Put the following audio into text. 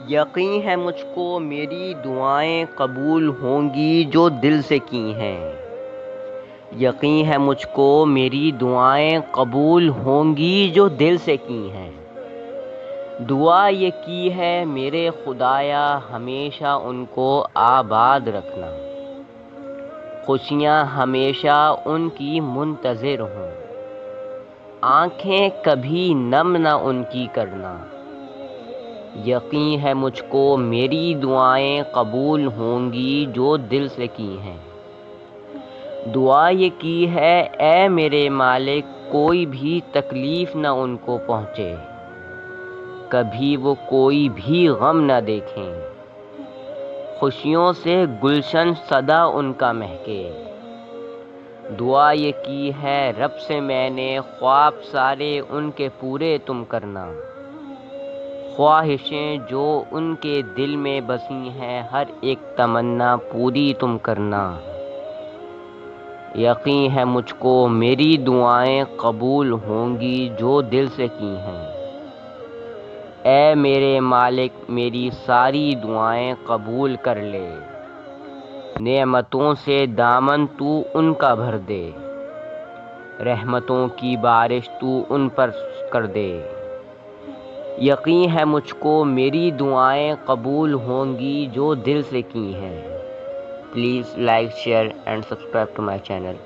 یقین ہے مجھ کو میری دعائیں قبول ہوں گی جو دل سے کی ہیں۔ یقین ہے مجھ کو میری دعائیں قبول ہوں گی جو دل سے کی ہیں۔ دعا یہ کی ہے میرے خدایا ہمیشہ ان کو آباد رکھنا، خوشیاں ہمیشہ ان کی منتظر ہوں، آنکھیں کبھی نم نہ ان کی کرنا۔ یقین ہے مجھ کو میری دعائیں قبول ہوں گی جو دل سے کی ہیں۔ دعا یہ کی ہے اے میرے مالک کوئی بھی تکلیف نہ ان کو پہنچے، کبھی وہ کوئی بھی غم نہ دیکھیں، خوشیوں سے گلشن سدا ان کا مہکے۔ دعا یہ کی ہے رب سے میں نے خواب سارے ان کے پورے تم کرنا، خواہشیں جو ان کے دل میں بسی ہیں ہر ایک تمنا پوری تم کرنا۔ یقین ہے مجھ کو میری دعائیں قبول ہوں گی جو دل سے کی ہیں۔ اے میرے مالک میری ساری دعائیں قبول کر لے، نعمتوں سے دامن تو ان کا بھر دے، رحمتوں کی بارش تو ان پر کر دے۔ یقین ہے مجھ کو میری دعائیں قبول ہوں گی جو دل سے کی ہیں۔ Please like, share and subscribe to my channel.